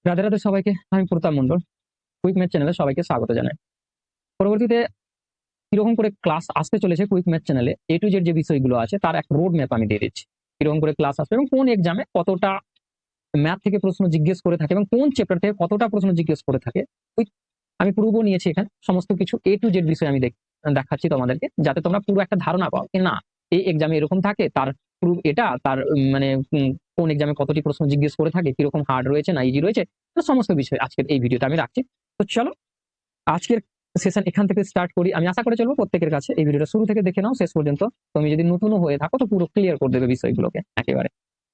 রাধে রাধে সবাইকে। আমি প্রতাপ Mondal, quick math চ্যানেলে সবাইকে স্বাগত জানাই। পরবর্তীতে কিরকম করে ক্লাস আসতে চলেছে কুইক ম্যাথ চ্যানেলে, এ টু জেড যে বিষয়গুলো আছে তার এক রোড ম্যাপ আমি দিয়ে দিচ্ছি। কিরকম করে ক্লাস আসবে এবং কোন এক্সামে কতটা ম্যাথ থেকে প্রশ্ন জিজ্ঞেস করে থাকে এবং কোন চ্যাপ্টার থেকে কতটা প্রশ্ন জিজ্ঞেস করে থাকে, আমি প্রুফও নিয়েছি এখানে। সমস্ত কিছু এ টু জেড বিষয় আমি দেখাচ্ছি তোমাদেরকে, যাতে তোমরা পুরো একটা ধারণা পাও যে না, এই এক্সামে এরকম থাকে, তার প্রুফ এটা, তার মানে কোন এক্সামে কতটি প্রশ্ন জিজ্ঞেস করে থাকে, কিরকম হার্ড রয়েছে না ইজি রয়েছে, তো সমস্ত বিষয় আজকের এই ভিডিওতে আমি রাখছি। তো চলো আজকের সেশন এখান থেকে স্টার্ট করি। আমি আশা করে চলবো প্রত্যেকের কাছে এই ভিডিওটা শুরু থেকে দেখে নাও শেষ পর্যন্ত। তুমি যদি নতুনও হয়ে থাকো তো পুরো ক্লিয়ার করে দেবে বিষয়গুলোকে একেবারে।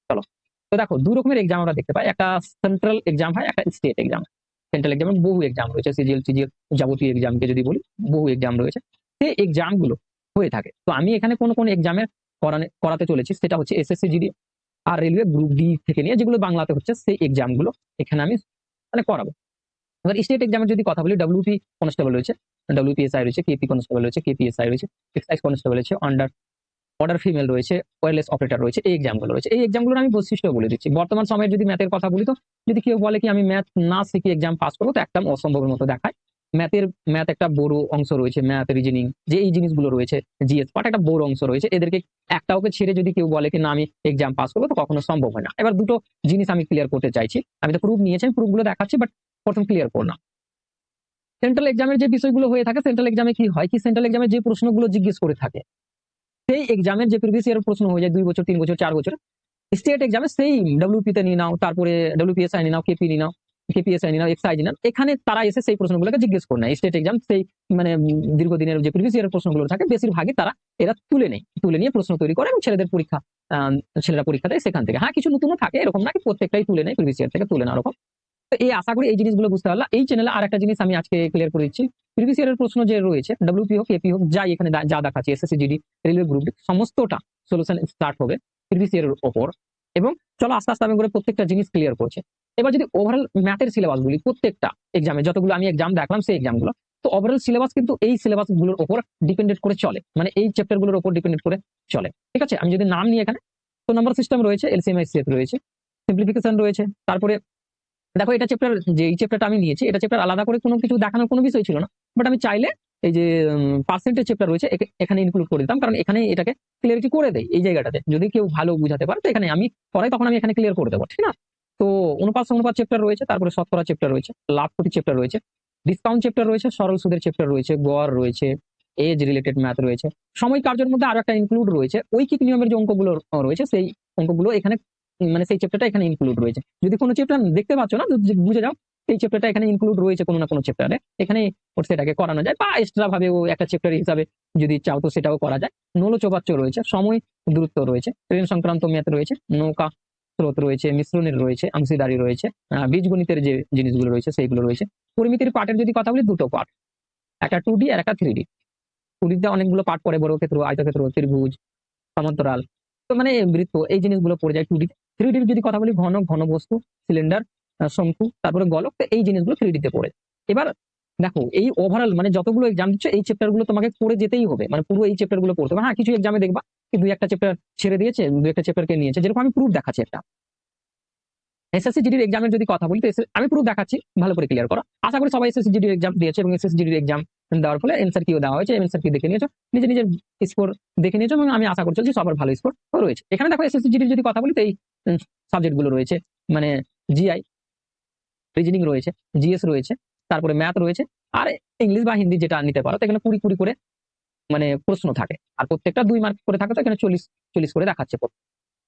চলো, তো দেখো দু রকমের এক্সাম আমরা দেখতে পাই, একটা সেন্ট্রাল এক্সাম হয়, একটা স্টেট এক্সাম। সেন্ট্রাল এক্সামের বহু এক্সাম রয়েছে, সিজিএল টিজিএল যাবতীয় এক্সামকে যদি বলি, বহু এক্সাম রয়েছে। সেই এক্সাম গুলো হয়ে থাকে। তো আমি এখানে কোন কোন এক্সামের করাতে চলেছি সেটা হচ্ছে এসএসসি জিডি আর রেলওয়ে গ্রুপ ডি থেকে নিয়ে যেগুলো বাংলাতে হচ্ছে সেই এক্সাম গুলো এখানে আমি মানে করাবো। এবার স্টেট এক্সামের যদি কথা বলি, ডব্লিউপি কনস্টেবল রয়েছে, ডব্লিউপিএসআই রয়েছে, কেপি কনস্টেবল রয়েছে, কেপিএসআই রয়েছে, এক্সাইজ কনস্টেবল রয়েছে, অর্ডার ফিমেল রয়েছে, ওয়্যারলেস অপারেটর রয়েছে, এই এক্সামগুলো রয়েছে। এই এক্সামগুলোর আমি বৈশিষ্ট্য বলে দিচ্ছি। বর্তমান সময়ে যদি ম্যাথের কথা বলি, তো যদি কেউ বলে কি আমি ম্যাথ না শিখে এক্সাম পাস করবো, তো একদম অসম্ভবের মতো দেখায়। ম্যাথ একটা বড় অংশ রয়েছে, ম্যাথ রিজনিং যে এই জিনিসগুলো রয়েছে, জিএস পার্ট একটা বড় অংশ রয়েছে, এদেরকে একটাওকে ছেড়ে যদি কেউ বলে কি না আমি এক্সাম পাস করবো, তো কখনো সম্ভব হয় না। এবার দুটো জিনিস আমি ক্লিয়ার করতে চাইছি। আমি তো প্রুফ নিয়েছি, প্রুফগুলো দেখাচ্ছি, বাট প্রথম ক্লিয়ার করলাম। সেন্ট্রাল এক্সামের যে বিষয়গুলো হয়ে থাকে, সেন্ট্রাল এক্সামে কি হয় কি, সেন্ট্রাল এক্সামে যে প্রশ্নগুলো জিজ্ঞেস করে থাকে সেই এক্সামের যে প্রিভিয়াস ইয়ার প্রশ্ন হয়ে যায় 2 বছর 3 বছর 4 বছর, স্টেট এক্সামে সেই ডব্লিউপি তে নিয়ে নাও, তারপরে ডব্লিউপিএসআই নিয়ে নাও, কেপি নিয়ে নাও, কেপিএসআই নিয়ে নাও, এক্সাইজ নিয়ে নাও, এখানে তারা এসে সেই প্রশ্নগুলোকে জিজ্ঞেস করে নেয়। স্টেট এক্সাম সেই মানে দীর্ঘদিনের যে প্রিভিয়াস ইয়ারের প্রশ্নগুলো থাকে বেশিরভাগই তারা এরা তুলে নিয়ে প্রশ্ন তৈরি করে এবং ছেলেদের পরীক্ষা ছেলেরা পরীক্ষা দেয় সেখান থেকে। হ্যাঁ, কিছু নতুনও থাকে, এরকম না কি প্রত্যেকটাই তুলে নেয়, প্রিভিয়াস ইয়ার থেকে তুলে না ওরকম। তো এই আশা করি এই জিনিসগুলো বুঝতে পারলাম। এই চ্যানেলে আর একটা জিনিস আমি আজকে ক্লিয়ার করে দিচ্ছি। প্রিভিয়াস ইয়ারের প্রশ্ন যে রয়েছে, ডব্লিউপি হোক, এপি হোক, যাই এখানে যা দেখাচ্ছি, এসএসসি জিডি, রেলওয়ে গ্রুপ, সমস্তটা সলিউশন স্টার্ট হবে প্রিভিয়াস ইয়ারের ওপর। এবং চলো আস্তে আস্তে আমি করে প্রত্যেকটা জিনিস ক্লিয়ার করছে। এবার যদি ওভারঅল ম্যাথের সিলেবাস গুলি, প্রত্যেকটা এক্সামে যতগুলো আমি এক্সাম দেখলাম সেই এক্সামগুলো, তো ওভারঅল সিলেবাস কিন্তু এই সিলেবাস গুলোর উপর ডিপেন্ডেন্ট করে চলে, মানে এই চ্যাপ্টার গুলোর উপর ডিপেন্ডেন্ট করে চলে। ঠিক আছে, আমি যদি নাম নিই এখানে, তো নাম্বার সিস্টেম রয়েছে, এলসিএম এইচসিএফ রয়েছে, সিম্পলিফিকেশন রয়েছে। তারপরে দেখো এটা চ্যাপ্টার, যে এই চ্যাপ্টারটা আমি নিয়েছি, এটা চ্যাপ্টার আলাদা করে কোনো কিছু দেখানোর কোনো বিষয় ছিল না, বাট আমি চাইলে এই যে পার্সেন্টেজ চ্যাপ্টার রয়েছে এখানে ইনক্লুড করে দিতাম, কারণ এখানে এটাকে ক্লিয়ারিটি করে দেয় এই জায়গাটাতে। যদি কেউ ভালো বুঝাতে পারে তো এখানে আমি পড়াই, তখন আমি এখানে ক্লিয়ার করে দেবো, ঠিক না? তো অনুপাত অনুপাত চ্যাপ্টার রয়েছে, তারপরে শতকরা চ্যাপ্টার রয়েছে, লাভ ক্ষতি চ্যাপ্টার রয়েছে, ডিসকাউন্ট চ্যাপ্টার রয়েছে, সরল সুদের চ্যাপ্টার রয়েছে, গড় রয়েছে, এজ রিলেটেড ম্যাথ রয়েছে। সময় কার্যের মধ্যে আরো একটা ইনক্লুড রয়েছে, ঐকিক নিয়মের যে অঙ্কগুলো রয়েছে সেই অঙ্কগুলো এখানে মানে সেই চ্যাপ্টারটা এখানে ইনক্লুড রয়েছে। যদি কোনো চ্যাপ্টার দেখতে পাচ্ছ না, বুঝে যাও এই চ্যাপ্টারটা এখানে ইনক্লুড রয়েছে কোনো না কোনো চ্যাপ্টারে, এখানে সেটাকে করানো যায়, বা এক্সট্রা ভাবে একটা চ্যাপ্টার হিসাবে যদি চাও তো সেটাও করা যায়। নৌচবাচ্য রয়েছে, সময় দূরত্ব রয়েছে, ট্রেন সংক্রান্ত ম্যাথ রয়েছে, নৌকা স্রোত রয়েছে, মিশ্রণের রয়েছে, অংশীদারি রয়েছে, বীজগণিতের যে জিনিসগুলো রয়েছে সেইগুলো রয়েছে। পরিমিতির পার্টের যদি কথা বলি, দুটো পার্ট, একটা 2D আর একটা 3D। 2D তে অনেকগুলো পার্ট পড়ে, বর্গক্ষেত্র, আয়তক্ষেত্র, ত্রিভুজ, সমান্তরাল, তো মানে বৃত্ত, এই জিনিসগুলো পড়ে যায় 2D তে। 3D যদি কথা বলি, ঘন বস্তু, সিলিন্ডার, শঙ্কু, তারপরে গোলক, তো এই জিনিসগুলো 3D তে পড়ে। এবার দেখো এই ওভারঅল মানে যতগুলো এক্সাম দিচ্ছ এই চ্যাপ্টার গুলো তোমাকে পড়ে যেতেই হবে, মানে পুরো এই চ্যাপ্টার গুলো পড়তে হবে। হ্যাঁ, কিছু এক্সামে দেখবা কি 2-1টা চ্যাপ্টার ছেড়ে দিয়েছে, 2-1টা চ্যাপ্টারকে নিয়েছে, যেরকম আমি প্রুফ দেখাচ্ছি একটা। এসএসসি জিডির এক্সামের যদি কথা বলি, তো আমি প্রুফ দেখাচ্ছি, ভালো করে ক্লিয়ার করো। আশা করি সবাই এসএসসি জিডির এক্সাম দিয়েছে এবং এসএসসি জিডির এক্সাম দেওয়ার ফলে এনসার কিও দেওয়া হয়েছে, এনসার কি দেখে নিয়েছো, নিজের স্কোর দেখে নিয়েছো, এবং আমি আশা করছি যে সবার ভালো স্কোর রয়েছে। এখানে দেখো এসএসসি জিডির যদি কথা বলি, তো এই সাবজেক্ট গুলো রয়েছে, মানে জিআই, রিজনিং রয়েছে, জিএস রয়েছে, তারপরে ম্যাথ রয়েছে, আর ইংলিশ বা হিন্দি যেটা নিতে পারো। তো এখানে 20 করে মানে প্রশ্ন থাকে, আর প্রত্যেকটা 2 মার্ক করে থাকে, তো এখানে 40 করে দেখাচ্ছে।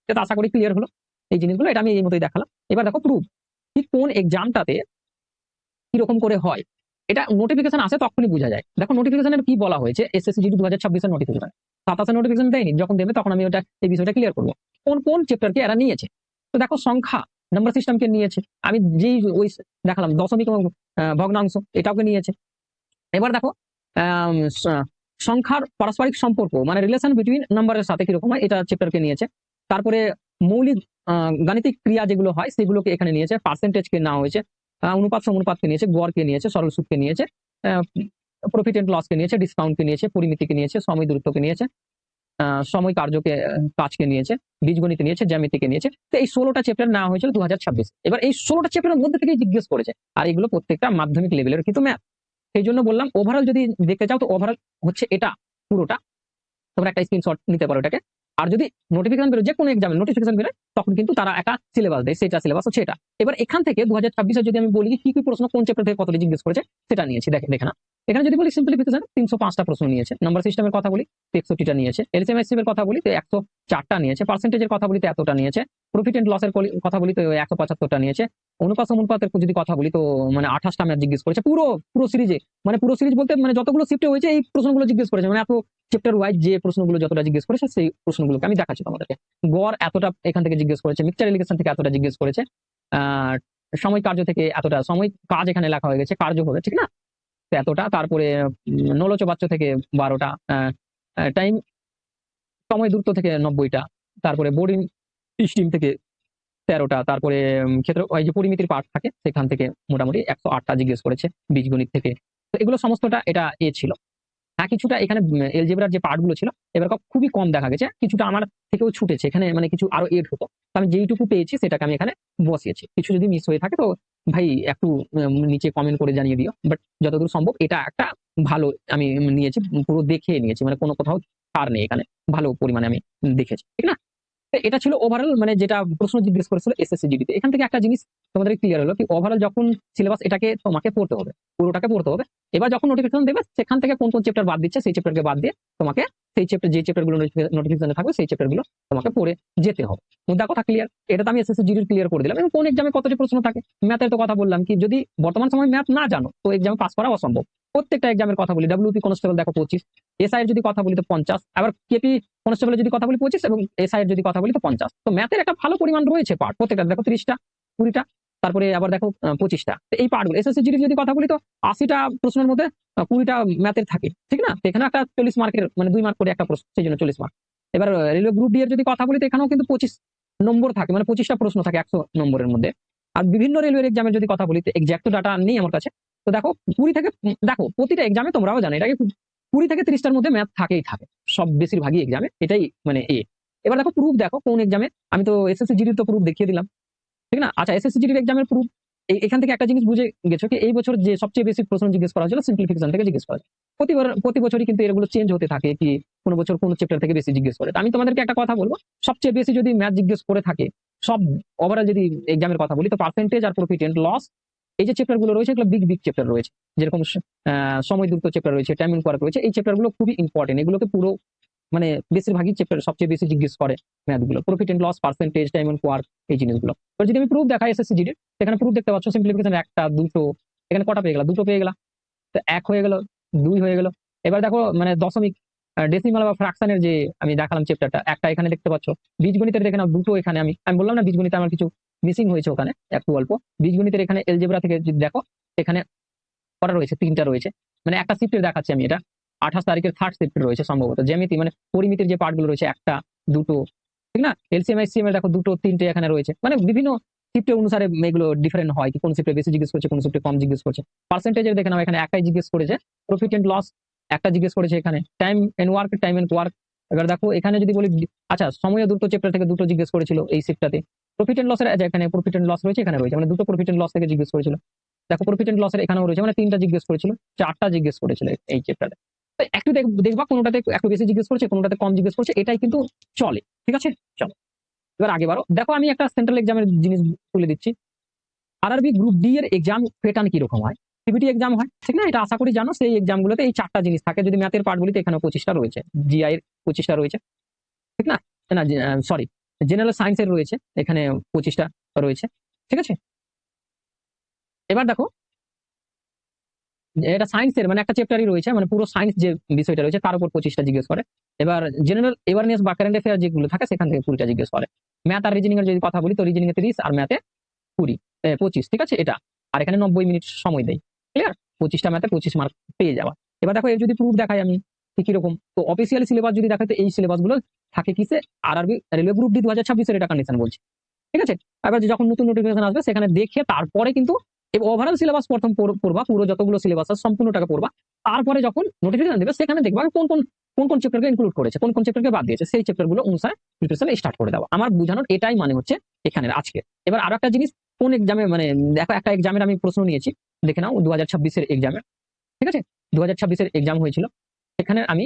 এটা আশা করি ক্লিয়ার হলো এই জিনিসগুলো, এটা আমি এই মতোই দেখালাম। এবার দেখো প্রুফ, ঠিক কোন এক্সামটাতে কিরকম করে হয়, এটা নোটিফিকেশন আসে তখনই বোঝা যায়। দেখো নোটিফিকেশনের কি বলা হয়েছে, এসএসসি জিডি 2026 এর নোটিফিকেশন, 27 নোটিফিকেশন দেয়নি, যখন দেবে তখন আমি ওটা এই বিষয়টা ক্লিয়ার করবো কোন কোন চ্যাপ্টারকে এরা নিয়েছে। তো দেখো সংখ্যা, নাম্বার সিস্টেমকে নিয়েছে, আমি যেই ওই দেখালাম দশমিক এবং ভগ্নাংশ, এটাকে নিয়েছে। এবার দেখো সংখ্যার পারস্পরিক সম্পর্ক, মানে রিলেশন বিটুইন নাম্বারের সাথে কিরকম হয়, এটা চ্যাপ্টারকে নিয়েছে। তারপরে মৌলিক গাণিতিক ক্রিয়া যেগুলো হয় সেগুলোকে এখানে নিয়েছে, পার্সেন্টেজকে নেওয়া হয়েছে, অনুপাত সমানুপাতকে নিয়েছে, গড়কে নিয়েছে, সরল সুদকে নিয়েছে, প্রফিট এন্ড লসকে নিয়েছে, ডিসকাউন্টকে নিয়েছে, পরিমিতিকে নিয়েছে, সময় দূরত্বকে নিয়েছে, সময় কার্যকে কাজকে নিয়েছে, বীজগণিত নিয়েছে, জ্যামিতিকে নিয়েছে। তো এই 16টা চ্যাপ্টার নেওয়া হয়েছিল 2026। এবার এই 16টা চ্যাপ্টারের মধ্যে থেকেই জিজ্ঞেস করেছে, আর এগুলো প্রত্যেকটা মাধ্যমিক লেভেলের কিন্তু ম্যাথ। সেই জন্য বললাম ওভারঅল যদি দেখতে চাও তো ওভারঅল হচ্ছে এটা পুরোটা, তোমরা একটা স্ক্রিনশট নিতে পারো এটাকে। আর যদি নোটিফিকেশন বেরোয়, যে কোনো এক্সামের নোটিফিকেশন বেরোয়, তখন কিন্তু তারা একটা সিলেবাস দেয়, সেটা সিলেবাস হচ্ছে এটা। এবার এখান থেকে 2026 যদি আমি বলি কি কি প্রশ্ন কোন চ্যাপ্টার থেকে কতটি জিজ্ঞেস করেছে সেটা নিয়েছি। দেখে না, এখানে যদি বলি সিম্পলিফিকেশন 305টা প্রশ্ন নিয়েছে, নাম্বার সিস্টেমের কথা বলি 61টা নিয়েছে, এলসিএম এর কথা বলি তো 104টা নিয়েছে, পার্সেন্টেজের কথা বলি তো এতটা নিয়েছে, প্রফিট এন্ড লসের কথা বলি তো 175টা নিয়েছে, অনুপাত অনুপাতের যদি কথা বলি তো মানে 28টা ম্যাথ জিজ্ঞেস করেছে পুরো সিরিজে। মানে পুরো সিরিজ বলতে মানে যতগুলো শিফটে হয়েছে এই প্রশ্নগুলো জিজ্ঞেস করেছে, মানে এত চ্যাপ্টার ওয়াইজ যে প্রশ্নগুলো যতটা জিজ্ঞেস করেছে সেই প্রশ্নগুলোকে আমি দেখাচ্ছি তোমাদেরকে। গড় এতটা এখান থেকে জিজ্ঞেস করেছে, মিক্সচার এলিগেশন থেকে এতটা জিজ্ঞেস করেছে, আহ সময় কার্য থেকে এতটা, সময় কাজ এখানে লেখা হয়ে গেছে, কার্য হবে ঠিক না, তো এতটা। তারপরে নলোচবাচ্য থেকে 12টা, টাইম সময় দূরত্ব থেকে 90টা, তারপরে বোর্ডিং স্টিম থেকে 13টা, তারপরে ক্ষেত্র ওই যে পরিমিতির পার্ট থাকে সেখান থেকে মোটামুটি 108টা জিজ্ঞেস করেছে, বীজগণিত থেকে। তো এগুলো সমস্তটা এটা ছিল। হ্যাঁ, কিছুটা এখানে এলজেব্রার যে পার্ট গুলো ছিল এবার খুবই কম দেখা গেছে, কিছুটা আমার থেকেও ছুটেছে এখানে, মানে কিছু আরো এড হতো। তো আমি যেইটুকু পেয়েছি সেটাকে আমি এখানে বসিয়েছি। কিছু যদি মিস হয়ে থাকে তো ভাই একটু নিচে কমেন্ট করে জানিয়ে দিও, বাট যতদূর সম্ভব এটা একটা ভালো আমি নিয়েছি, পুরো দেখে নিয়েছি, মানে কোনো কোথাও ছাড় নেই এখানে, ভালো পরিমাণে আমি দেখেছি ঠিক না। তো এটা ছিল ওভারঅল, মানে যেটা প্রশ্ন জিজ্ঞেস করেছিল এসএসসি জিডিতে। এখান থেকে একটা জিনিস তোমাদের ক্লিয়ার হলো কি ওভারঅল যখন সিলেবাস এটাকে তোমাকে পড়তে হবে, পুরোটাকে পড়তে হবে। এবার যখন নোটিফিকেশন দেবে সেখান থেকে কোন কোন চ্যাপ্টার বাদ দিচ্ছে সেই চ্যাপ্টারকে বাদ দিয়ে তোমাকে সেই চ্যাপ্টার, যে চ্যাপ্টারগুলো নোটিফিকেশনে থাকবে সেই চ্যাপ্টারগুলো তোমাকে পড়ে যেতে হবে। মুদ্রা কথা ক্লিয়ার, এটা তো আমি এসএসসি জিডির ক্লিয়ার করে দিলাম। এবং কোন এক্সামে কতটি প্রশ্ন থাকে, ম্যাথের তো কথা বললাম কি যদি বর্তমান সময় ম্যাথ না জানো তো এক্সামে পাস করা অসম্ভব। প্রত্যেকটা এক্সামের কথা বলি, ডাব্লিউপি কনস্টেবল দেখো 25, এসআই এর যদি কথা বলি তো 50, আবার কেপি কনস্টেবলের যদি কথা বলি 25, এবং এসআই এর যদি কথা বলি তো 50। তো ম্যাথের একটা ভালো পরিমাণ রয়েছে পার্ট, প্রত্যেকটা দেখো 30টা 20টা, তারপরে আবার দেখো 25টা। এই পার্টগুলো এসএসসি জিডি যদি কথা বলি তো 80টা প্রশ্নের মধ্যে 20টা ম্যাথের থাকে ঠিক না। এখানে একটা 40 মার্কের, মানে 2 মার্ক করে একটা প্রশ্ন, সেই জন্য 40 মার্ক। এবার রেলওয়ে গ্রুপ ডি এর যদি কথা বলি তো এখানেও কিন্তু 25 নম্বর থাকে, মানে 25টা প্রশ্ন থাকে 100 নম্বরের মধ্যে। আর বিভিন্ন রেলওয়ে এক্সামের যদি কথা বলি তো এক্সাক্ট ডাটা নেই আমার কাছে, তো দেখো 20 থেকে, দেখো প্রতিটা এক্সামে তোমরাও জানো এটাকে 20 থেকে 30টার মধ্যে ম্যাথ থাকেই, সব বেশিরভাগই এক্সামে এটাই মানে এবার দেখো প্রুফ দেখো কোন এক্সামে, আমি তো এসএসসি জিডির তো প্রুফ দেখিয়ে দিলাম ঠিক না। আচ্ছা, এসএসসি জিডির এক্সামের প্রুফ এখান থেকে একটা জিনিস বুঝে গেছো কি এই বছর যে সবচেয়ে বেশি প্রশ্ন জিজ্ঞেস করা হয়েছিল সিম্পলিফিকেশন থেকে জিজ্ঞেস করা হয়। প্রতি বছরই কিন্তু এগুলো চেঞ্জ হতে থাকে, কি কোনো বছর কোন চ্যাপ্টার থেকে বেশি জিজ্ঞেস করে। আমি তোমাদেরকে একটা কথা বলবো, সবচেয়ে বেশি যদি ম্যাথ জিজ্ঞেস করে থাকে সব ওভারঅল যদি এক্সামের কথা বলি তো পার্সেন্টেজ আর প্রফিট এন্ড লস, এই যে চ্যাপ্টার গুলো রয়েছে এগুলো বিগ চ্যাপ্টার রয়েছে, যেরকম সময় দ্রুত চ্যাপ্টার রয়েছে, টাইম এন্ড ওয়ার্ক রয়েছে, এই চ্যাপ্টার গুলো খুবই ইম্পর্টেন্ট। এগুলোকে পুরো মানে বেশিরভাগই চ্যাপ্টার সবচেয়ে বেশি জিজ্ঞেস করে ম্যাথগুলো, profit and loss, percentage, time and work, এই জিনিসগুলো। এবার যদি আমি প্রুফ দেখাই এসএসসি জিডি, সেখানে প্রুফ দেখতে পাচ্ছ সিম্পলিফিকেশন একটা দুটো, এখানে কটা পেয়ে গেলা, দুটো পেয়ে গেলা, তো 1 হয়ে গেল, 2 হয়ে গেল। এবার দেখো মানে দশমিক ডেসিমাল বা ফ্র্যাকশনের যে আমি দেখালাম চ্যাপ্টারটা, একটা এখানে দেখতে পাচ্ছ। বীজগণিতের দেখে নাও দুটো, এখানে আমি বললাম না বীজগণিতে আমার কিছু মিসিং হয়েছে ওখানে একটু অল্প। বীজগণিতের এখানে এলজেব্রা থেকে যদি দেখো এখানে কটা রয়েছে, 3টা রয়েছে, মানে একটা শিফটের দেখাচ্ছি আমি এটা, 28 তারিখের 3rd শিফট রয়েছে সম্ভবত। জ্যামিতি মানে পরিমিতির যে পার্টগুলো রয়েছে একটা দুটো ঠিক না, এলসিএম এসসিএম এর দেখো দুটো 3টে এখানে রয়েছে, মানে বিভিন্ন শিফটে অনুসারে এগুলো ডিফারেন্ট হয়, কি কোন শিফটে বেশি জিজ্ঞেস করছে কোন শিফটে কম জিজ্ঞেস করছে। পার্সেন্টেজের দেখে নাও এখানে একটাই জিজ্ঞেস করেছে, প্রফিট এন্ড লস একটা জিজ্ঞেস করেছে, এখানে টাইম এন্ড ওয়ার্ক। এবার দেখো এখানে যদি বলি, আচ্ছা সময় দ্রুত চ্যাপ্টার থেকে দুটো জিজ্ঞেস করেছিল এই শিফটটাতে। প্রফিট এন্ড লসের এখানে প্রফিট এন্ড লস রয়েছে, এখানে রয়েছে, মানে দুটো প্রফিট এন্ড লস থেকে জিজ্ঞেস করেছিল। দেখো প্রফিট এন্ড লসের এখানেও রয়েছে, মানে 3টা জিজ্ঞেস করেছিল, 4টা জিজ্ঞেস করেছিল এই চ্যাপ্টারে। তো একটু দেখবা কোনোটাতে একটু বেশি জিজ্ঞেস করছে কোনোটাতে কম জিজ্ঞেস করছে, এটাই কিন্তু চলে ঠিক আছে। চলো এবার আগে বারো, দেখো আমি একটা সেন্ট্রাল এক্সামের জিনিস তুলে দিচ্ছি। আরআরবি গ্রুপ ডি এর এক্সাম প্যাটার্ন কিরকম হয়, সিবিটি এক্সাম হয় ঠিক না, এটা আশা করি জানো। সেই এক্সামগুলোতে এই 4টা জিনিস থাকে, যদি ম্যাথের পার্ট বলি তো এখানে 25টা রয়েছে, জিআই এর 25টা রয়েছে ঠিক না, না সরি জেনারেল সায়েন্সের রয়েছে এখানে 25টা রয়েছে ঠিক আছে। এবার দেখো এটা সায়েন্সের মানে একটা চ্যাপ্টারই রয়েছে, মানে পুরো সায়েন্স যে বিষয়টা রয়েছে তার উপর 25টা জিজ্ঞেস করে। এবার জেনারেল অ্যাওয়ারনেস বা কারেন্ট অ্যাফেয়ার যেগুলো থাকে সেখান থেকে 20টা জিজ্ঞেস করে। ম্যাথ আর রিজনিং এর যদি কথা বলি তো রিজনিং এ 30 আর ম্যাথে 25 ঠিক আছে এটা। আর এখানে 90 মিনিট সময় দেয়, ক্লিয়ার। 25টা ম্যাথে 25 মার্ক পেয়ে যাওয়া। এবার দেখো এর যদি প্রুফ দেখাই আমি কি রকম, তো অফিসিয়ালি সিলেবাস যদি দেখাই তো এই সিলেবাস গুলো থাকে কিসে, আরআরবি রেলওয়ে গ্রুপ ডি 2026 এর এটা কন্ডিশন বলছি ঠিক আছে। এবার যখন নতুন নোটিফিকেশন আসবে সেখানে দেখে তারপরে কিন্তু ওভারঅল সিলেবাস প্রথম পড়বা, পুরো যতগুলো সিলেবাস আছে সম্পূর্ণটাকে পড়বা। তারপরে যখন নোটিফিকেশন দেবে সেখানে দেখবা কোন কোন কোন কোন চ্যাপ্টারকে ইনক্লুড করেছে, কোন কোন চ্যাপ্টারকে বাদ দিয়েছে, সেই চ্যাপ্টারগুলো অনুসারে প্রিপারেশন স্টার্ট করে দেওয়া। আমার বোঝানোর এটাই মানে হচ্ছে এখানের আজকে। এবার আরো একটা জিনিস, কোন এক্সামে মানে দেখো একটা এক্সামের আমি প্রশ্ন নিয়েছি, দেখে নাও 2026-এর এক্সামে, ঠিক আছে, 2026-এর এক্সাম হয়েছিল, সেখানে আমি,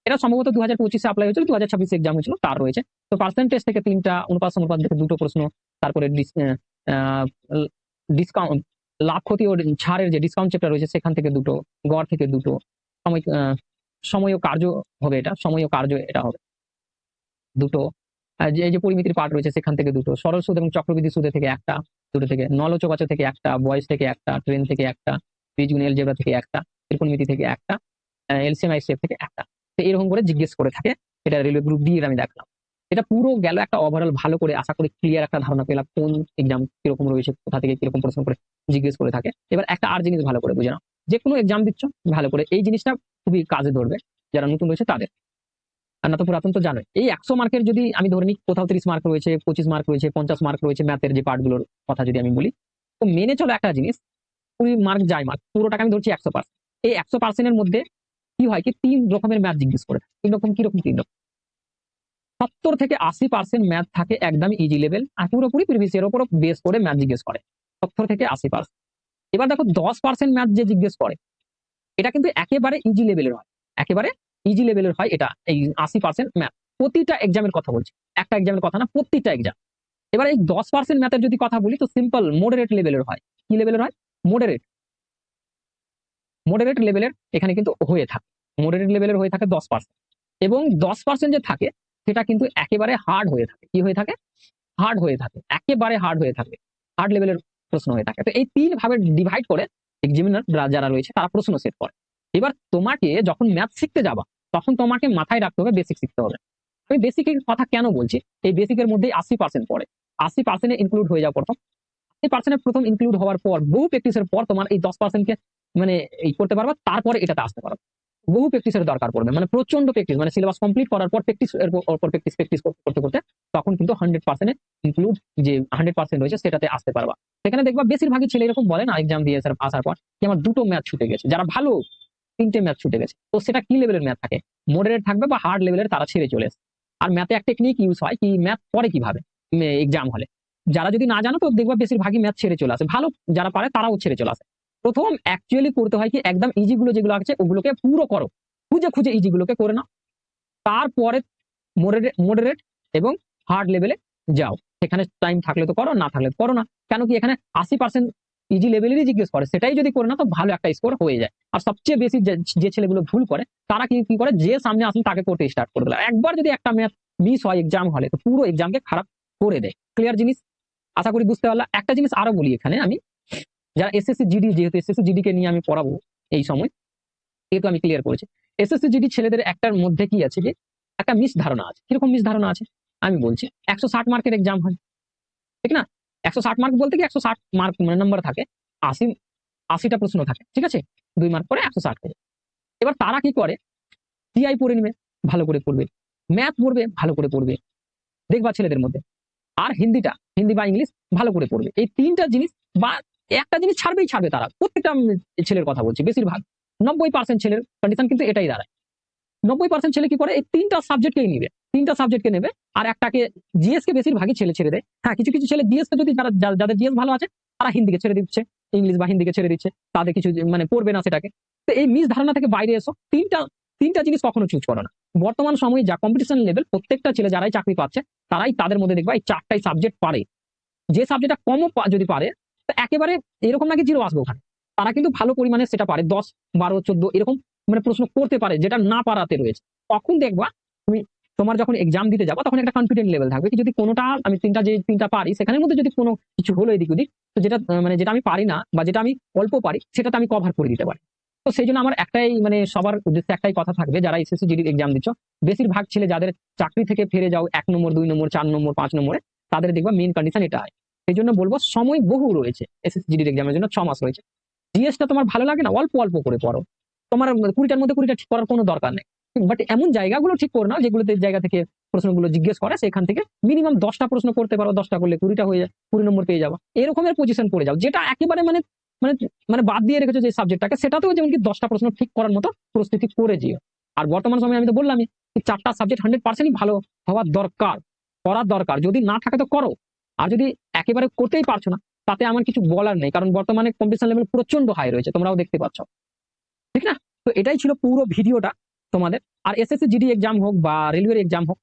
এটা সম্ভবত 2025-এ অ্যাপ্লাই হয়েছিল, 2026-এ এক্সাম হয়েছিল, তার রয়েছে। তো পার্সেন্টেজ থেকে 3টা, অনুপাত অনুপাত থেকে 2টো প্রশ্ন, তারপরে ডিসকাউন্ট, লাভ ক্ষতি ও ছাড়ের যে ডিসকাউন্ট চ্যাপ্টার রয়েছে সেখান থেকে 2টো, গড় থেকে 2টো, সময় সময় ও কার্য হবে, এটা সময় ও কার্য এটা হবে 2টো, যে এই যে পরিমিতির পার্ট রয়েছে সেখান থেকে 2টো, সরল সুদ এবং চক্রবৃদ্ধি সুদে থেকে একটা, 2টো থেকে, নলচকাচক থেকে একটা, বয়স থেকে একটা, ট্রেন থেকে একটা, বীজগণিত এলজেব্রা থেকে একটা, ত্রিকোণমিতি থেকে একটা, এলসিএম আইসিএফ থেকে একটা। তো এরকম করে জিজ্ঞেস করে থাকে। এটা রেলওয়ে গ্রুপ ডি এর আমি দেখলাম। এটা পুরো গেল একটা ওভারঅল ভালো করে, আশা করি ক্লিয়ার একটা ধারণা পেলাম কোন এক্সাম কিরকম রয়েছে, কোথা থেকে কিরকম প্রশ্ন করে জিজ্ঞেস করে থাকে। এবার একটা আর জিনিস ভালো করে বুঝে নাও, যে কোনো এক্সাম দিচ্ছ ভালো করে এই জিনিসটা খুবই কাজে ধরবে যারা নতুন রয়েছে তাদের। আর না তো পুরাতন তো জানোই, এই 100 মার্কের যদি আমি ধরে নিই, কোথাও 30 মার্ক রয়েছে, 25 মার্ক রয়েছে, 50 মার্ক রয়েছে ম্যাথের যে পার্টগুলোর কথা যদি আমি বলি, তো মেনে চলো একটা জিনিস, 20 মার্ক যাই মার্ক, পুরোটাকে আমি ধরছি 100%। এই 100%-এর মধ্যে কি হয় কি 3 রকমের ম্যাথ জিজ্ঞেস করে। 3 রকম, কিরকম 3 রকম? 70 থেকে 80% ম্যাথ থাকে একদম ইজি লেভেল, আর পুরোপুরি প্রিভিয়াস এর উপর বেস করে ম্যাথ জিজ্ঞেস করে 70 থেকে 80%। এবার দেখো 10% ম্যাথ যে জিজ্ঞেস করে, এটা কিন্তু একেবারে ইজি লেভেলের হয়, একেবারে ইজি লেভেলের হয় এটা, এই 80% ম্যাথ। প্রতিটা এক্সামের কথা বলছি, একটা এক্সামের কথা না, প্রতিটা এক্সাম। এবার এই 10% ম্যাথের যদি কথা বলি, তো সিম্পল মডারেট লেভেলের হয়। কি লেভেলের হয়? মডারেট, মডারেট লেভেলের এখানে কিন্তু হয়ে থাকে, মডারেট লেভেলের হয়ে থাকে 10%। এবং 10% যে থাকে সেটা কিন্তু একেবারে হার্ড হয়ে থাকে। কি হয়ে থাকে? হার্ড হয়ে থাকে, একেবারে হার্ড হয়ে থাকে, হার্ড লেভেলের প্রশ্ন হয়ে থাকে। তো এই 3 ভাবে ডিভাইড করে এক্সামিনার যারা রয়েছে তারা প্রশ্ন সেট করে। এবার তোমাকে যখন ম্যাথ শিখতে যাবা, তখন তোমাকে মাথায় রাখতে হবে বেসিক শিখতে হবে। আমি বেসিকের কথা কেন বলছি, এই বেসিকের মধ্যে 80% পড়ে, 80% ইনক্লুড হয়ে যাওয়ার প্রথম 80% প্রথম ইনক্লুড হওয়ার পর বহু প্র্যাকটিসের পর তোমার এই 10%-কে মানে এই করতে পারবা, তারপরে এটাতে আসতে পারবে। বহু প্র্যাকটিসের দরকার পড়বে, মানে প্রচন্ড প্র্যাকটিস, মানে সিলেবাস কমপ্লিট করার পর প্র্যাকটিস এর পর প্র্যাকটিস প্র্যাকটিস করতে করতে তখন কিন্তু 100% ইনক্লুড, যে 100% রয়েছে সেটাতে আসতে পারবা। সেখানে দেখবা বেশিরভাগই ছেলে এরকম বলে না এক্সাম দিয়ে আসার পর, যে আমার 2টো ম্যাথ ছুটে গেছে, যারা ভালো 3টে ম্যাথ ছুটে গেছে। তো সেটা কি লেভেলের ম্যাথ থাকে? মডারেট থাকবে বা হার্ড লেভেলের, তারা ছেড়ে চলে আসে। আর ম্যাথে এক টেকনিক ইউজ হয় কি, ম্যাথ পড়ে কিভাবে এক্সাম হলে, যারা যদি না জানো তো দেখবা বেশিরভাগই ম্যাথ ছেড়ে চলে আসে, ভালো যারা পারে তারাও ছেড়ে চলে আসে। প্রথম অ্যাকচুয়ালি করতে হয় কি, একদম ইজি গুলো যেগুলো আছে ওগুলোকে পুরো করো, খুঁজে খুঁজে ইজি গুলোকে করে নাও, তারপরে মডারেট এবং হার্ড লেভেলে যাও। সেখানে টাইম থাকলে তো করো, না থাকলে করো না। কেন কি, এখানে 80% ইজি লেভেলেরই জিজ্ঞেস করে, সেটাই যদি করে না তো ভালো একটা স্কোর হয়ে যায়। আর সবচেয়ে বেশি যে ছেলেগুলো ভুল করে, তারা কি করে, যে সামনে আসলে তাকে করতে স্টার্ট করে দিল। একবার যদি একটা ম্যাথ মিস হয় এক্সাম হলে, তো পুরো এক্সামকে খারাপ করে দেয়। ক্লিয়ার জিনিস? আশা করি বুঝতে পারলাম। একটা জিনিস আরো বলি এখানে আমি, যারা এসএসসি জিডি, যেহেতু এসএসসি জিডি কে নিয়ে আমি পড়াবো এই সময়, যেহেতু আমি ক্লিয়ার করেছি, এসএসসি জিডি ছেলেদের একটার মধ্যে কি আছে, যে একটা মিস ধারণা আছে। কিরকম মিস ধারণা আছে আমি বলছি, 160 মার্কের এক্সাম হয়, ঠিক না? 160 মার্ক বলতে কি 160 মার্ক মানে নাম্বার থাকে, 80টা প্রশ্ন থাকে, ঠিক আছে, 2 মার্ক করে 160 থেকে। এবার তারা কি করে, টিআই পড়ে নেবে, ভালো করে পড়বে, ম্যাথ পড়বে, ভালো করে পড়বে, দেখবা ছেলেদের মধ্যে। আর হিন্দি বা ইংলিশ ভালো করে পড়বে। এই 3টা জিনিস বা একটা জিনিস ছাড়বে তারা, প্রত্যেকটা ছেলের কথা বলছি, বেশিরভাগ 90% ছেলের কন্ডিশন কিন্তু এটাই দাঁড়ায়। 90% ছেলে কি করে, এই 3টা সাবজেক্টকেই নিবে, 3টা সাবজেক্টকে নেবে, আর একটাকে, জিএস কে বেশিরভাগই ছেলে ছেড়ে দেয়। হ্যাঁ, কিছু কিছু ছেলে জিএস কে যদি, যাদের জিএস ভালো আছে তারা হিন্দিকে ছেড়ে দিচ্ছে, ইংলিশ বা হিন্দিকে ছেড়ে দিচ্ছে, তাদের কিছু মানে পড়বে না সেটাকে। তো এই মিস ধারণা থেকে বাইরে এসো, তিনটা জিনিস কখনো চুজ করো না। বর্তমান সময়ে যা কম্পিটিশন লেভেল, প্রত্যেকটা ছেলে যারাই চাকরি পাচ্ছে, তারাই তাদের মধ্যে দেখবা এই 4টাই সাবজেক্ট পারে। যে সাবজেক্টটা কমও যদি পারে, তো একেবারে এরকম নাকি জিরো আসবে ওখানে, তারা কিন্তু ভালো পরিমাণে সেটা পারে, 10, 12, 14 এরকম মানে প্রশ্ন করতে পারে, যেটা না পারাতে রয়েছে। তখন দেখবা তুমি, তোমার যখন এক্সাম দিতে যাবো তখন একটা কনফিডেন্ট লেভেল থাকবে কি, যদি কোনোটা আমি 3টা পারি, সেখানের মধ্যে যদি কোনো কিছু হলো এদিক ওদিক, তো যেটা মানে যেটা আমি পারি না বা যেটা আমি অল্প পারি, সেটাতে আমি কভার করে দিতে পারি। তো সেই জন্য আমার একটাই মানে সবার উদ্দেশ্যে একটাই কথা থাকবে, যারা এসএসসি জিডি এক্সাম দিচ্ছ, বেশিরভাগ ছেলে যাদের চাকরি থেকে ফিরে যাও 1 নম্বর, 2 নম্বর, 4 নম্বর, 5 নম্বরে, তাদের দেখবা মেইন কন্ডিশন এটা হয়। সেই জন্য বলবো সময় বহু রয়েছে, এসএসসি জিডি এক্সামের জন্য 6 মাস রয়েছে। জিএসটা তোমার ভালো লাগে না, অল্প অল্প করে পড়ো, তোমার 20টার মধ্যে 20টা ঠিক করার কোনো দরকার নেই। বাট এমন জায়গাগুলো ঠিক করো না যেগুলোতে জায়গা থেকে প্রশ্নগুলো জিজ্ঞেস করে, সেখান থেকে মিনিমাম 10টা প্রশ্ন করতে পারো, 10টা করলে 20টা হয়ে যায়, 20 নম্বর পেয়ে যাবো। এরকমের পজিশন পড়ে যাও, যেটা একেবারে মানে মানে মানে বাদ দিয়ে রেখেছো যে সাবজেক্টটাকে, সেটাতেও যেমন কি 10টা প্রশ্ন ঠিক করার মতো প্রস্তুতি করে যেও। আর বর্তমান সময়ে আমি তো বললামই, 4টা সাবজেক্ট 100%ই ভালো হওয়ার দরকার, করার দরকার। যদি না থাকে তো করো, আর যদি একেবারে করতেই পারছো না, তাতে আমার কিছু বলার নেই, কারণ বর্তমানে কম্পিটিশন লেভেল প্রচন্ড হাই রয়েছে, তোমরাও দেখতে পাচ্ছ, ঠিক না? তো এটাই ছিল পুরো ভিডিওটা তোমাদের। আর এসএসসি জিডি এক্সাম হোক বা রেলওয়ের এক্সাম হোক,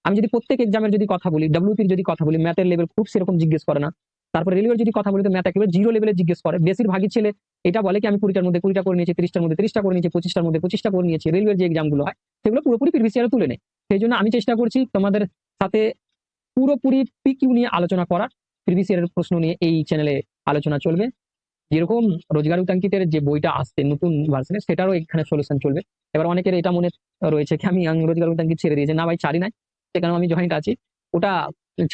আমি যদি প্রত্যেক এক্সামের যদি কথা বলি, ডব্লিউপির যদি কথা বলি, ম্যাথের লেভেল খুব সেরকম জিজ্ঞেস করে না। তারপর রেলওয়ের যদি কথা বলি তো ম্যাথ একেবারে জিরো লেভেলে জিজ্ঞেস করে। বেশিরভাগই ছেলে এটা বলে কি আমি 20টার মধ্যে 20টা করে নিয়েছি, 30টার মধ্যে 30টা করে নিয়েছি, 25টার মধ্যে 25টা করে নিয়েছি। রেলওয়ের যে এক্সামগুলো হয় সেগুলো পুরোপুরি প্রিভিয়াস ইয়ারে তুলে নেই। সেই জন্য আমি চেষ্টা করছি তোমাদের সাথে পুরোপুরি পিকিউ নিয়ে আলোচনা করার। প্রিভিয়াস ইয়ারের প্রশ্ন নিয়ে এই চ্যানেলে আলোচনা চলবে। যেরকম রোজগার উদ্যাঙ্কিতের যে বইটা আসছে নতুন ভার্সনে, সেটারও এখানে সলিউশন চলবে। এবার অনেকের এটা মনে রয়েছে কি আমি রোজগার উদ্যাঙ্কিত ছেড়ে দিয়েছি, না ভাই ছাড়ি নাই, সেখানে আমি জয়েন্ট আছি। ওটা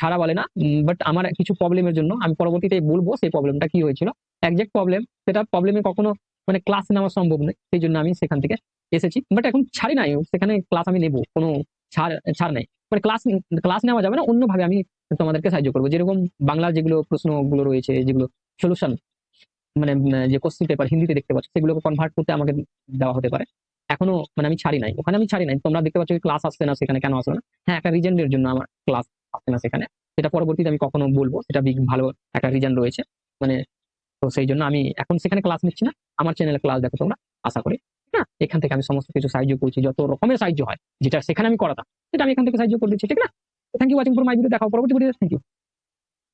ছাড়া বলে না, বাট আমার কিছু প্রবলেমের জন্য আমি পরবর্তীতে বলবো সেই প্রবলেমটা কি হয়েছিল, একজ্যাক্ট প্রবলেম। সেটা প্রবলেমে কখনো মানে ক্লাস নেওয়া সম্ভব নয়, সেই জন্য আমি সেখান থেকে এসেছি। বাট এখন ছাড়ি নাই, সেখানে ক্লাস আমি নেবো, কোনো ছাড় ছাড় নাই। মানে ক্লাস ক্লাস নেওয়া যাবে না, অন্যভাবে আমি তোমাদেরকে সাহায্য করবো। যেরকম বাংলার যেগুলো প্রশ্নগুলো রয়েছে, যেগুলো সলিউশন মানে যে কোশ্চেন পেপার হিন্দিতে দেখতে পাচ্ছ, সেগুলোকে কনভার্ট করতে আমাকে দেওয়া হতে পারে। এখনো মানে আমি ছাড়ি নাই, ওখানে আমি ছাড়ি নাই। তোমরা দেখতে পাচ্ছ ক্লাস আসছে না সেখানে, কেন আসবে না? হ্যাঁ, একটা রিজনের জন্য আমার ক্লাস আসছে না সেখানে, সেটা পরবর্তীতে আমি কখনো বলবো, সেটা ভালো একটা রিজন রয়েছে। মানে তো সেই জন্য আমি এখন সেখানে ক্লাস নিচ্ছি না, আমার চ্যানেলে ক্লাস দেখো তোমরা, আশা করি। হ্যাঁ, এখান থেকে আমি সমস্ত কিছু সাহায্য করছি, যত রকমের সাহায্য হয় যেটা সেখানে আমি করাতাম, সেটা আমি এখান থেকে সাহায্য করে দিচ্ছি, ঠিক না? Thank you watching for my video. দেখাও পরবর্তী ভিডিও। Thank you.